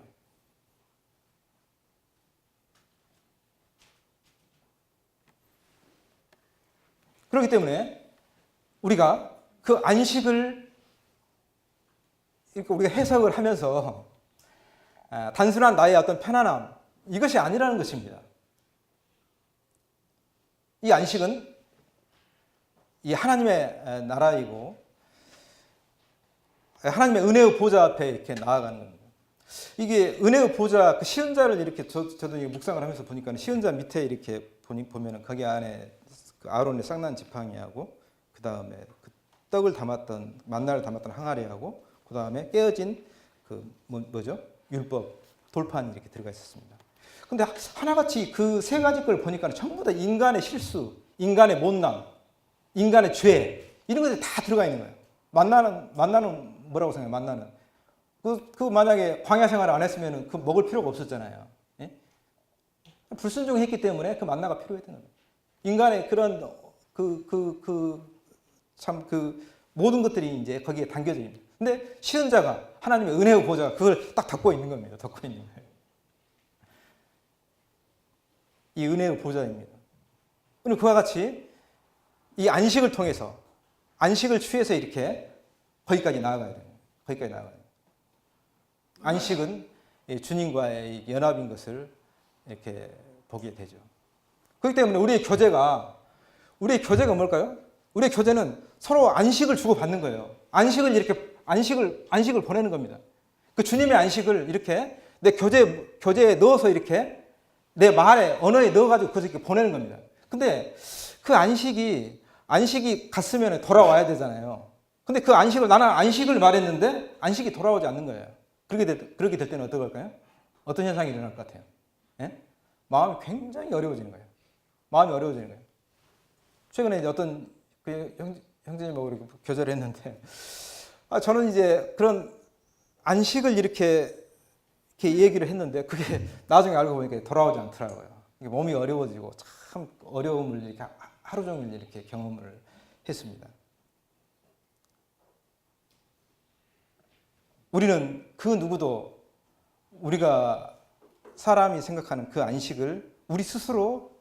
그렇기 때문에 우리가 그 안식을 우리가 해석을 하면서 단순한 나의 어떤 편안함, 이것이 아니라는 것입니다. 이 안식은 이 하나님의 나라이고 하나님의 은혜의 보좌 앞에 이렇게 나아가는 겁니다. 이게 은혜의 보좌, 그 시은자를 이렇게 저도 묵상을 하면서 보니까 시은자 밑에 이렇게 보면은 거기 안에 그 아론의 쌍난 지팡이하고 그 다음에 그 떡을 담았던 만나를 담았던 항아리하고 그 다음에 깨어진 그 뭐죠? 율법 돌판이 이렇게 들어가 있었습니다. 근데 하나같이 그 세 가지 걸 보니까 전부 다 인간의 실수, 인간의 못남, 인간의 죄 이런 것들이 다 들어가 있는 거예요. 만나는 뭐라고 생각해요? 만나는 그 만약에 광야 생활을 안 했으면 그 먹을 필요가 없었잖아요. 예? 불순종했기 때문에 그 만나가 필요했던 거예요. 인간의 그런 참 모든 것들이 이제 거기에 담겨져 있는. 근데 시은자가 하나님의 은혜의 보좌가 그걸 딱 덮고 있는 겁니다. 덮고 있는 거예요. 이 은혜의 보좌입니다. 그리고 그와 같이 이 안식을 통해서 안식을 취해서 이렇게 거기까지 나아가야 돼요. 거기까지 나아가야 돼요. 안식은 주님과의 연합인 것을 이렇게 보게 되죠. 그렇기 때문에 우리의 교제가 뭘까요? 우리의 교제는 서로 안식을 주고 받는 거예요. 안식을 보내는 겁니다. 그 주님의 안식을 이렇게 내 교제에 넣어서 이렇게 내 말에 언어에 넣어가지고 그렇게 보내는 겁니다. 근데 그 안식이 갔으면 돌아와야 되잖아요. 근데 그 나는 안식을 말했는데 안식이 돌아오지 않는 거예요. 그렇게 될 때는 어떡할까요? 어떤 현상이 일어날 것 같아요? 예? 마음이 굉장히 어려워지는 거예요. 마음이 어려워지는 거예요. 최근에 이제 어떤 형제님하고 이렇게 교제를 했는데, 저는 이제 그런 안식을 이렇게 얘기를 했는데, 그게 나중에 알고 보니까 돌아오지 않더라고요. 몸이 어려워지고 참 어려움을 이렇게 하루 종일 이렇게 경험을 했습니다. 우리는 그 누구도 우리가 사람이 생각하는 그 안식을 우리 스스로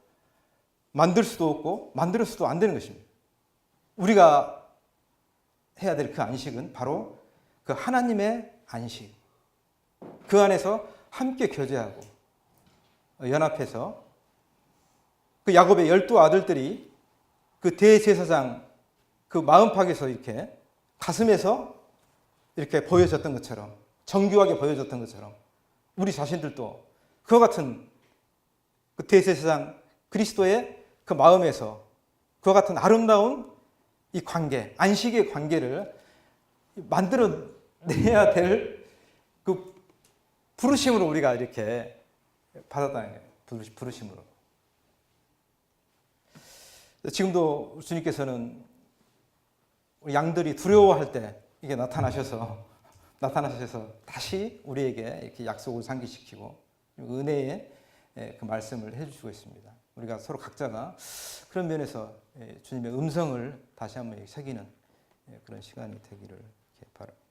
만들 수도 없고 만들어서도 안 되는 것입니다. 우리가 해야 될 그 안식은 바로 그 하나님의 안식. 그 안에서 함께 교제하고 연합해서 그 야곱의 12 아들들이 그 대제사장 그 마음팍에서 이렇게 가슴에서 이렇게 보여졌던 것처럼 정교하게 보여졌던 것처럼 우리 자신들도 그와 같은 그 대제사장 그리스도의 그 마음에서 그와 같은 아름다운 이 관계, 안식의 관계를 만들어내야 될 그 부르심으로 우리가 이렇게 받았다는 거예요. 부르심으로. 지금도 주님께서는 양들이 두려워할 때 이게 나타나셔서 다시 우리에게 이렇게 약속을 상기시키고 은혜의 그 말씀을 해주시고 있습니다. 우리가 서로 각자가 그런 면에서 주님의 음성을 다시 한번 새기는 그런 시간이 되기를 바랍니다.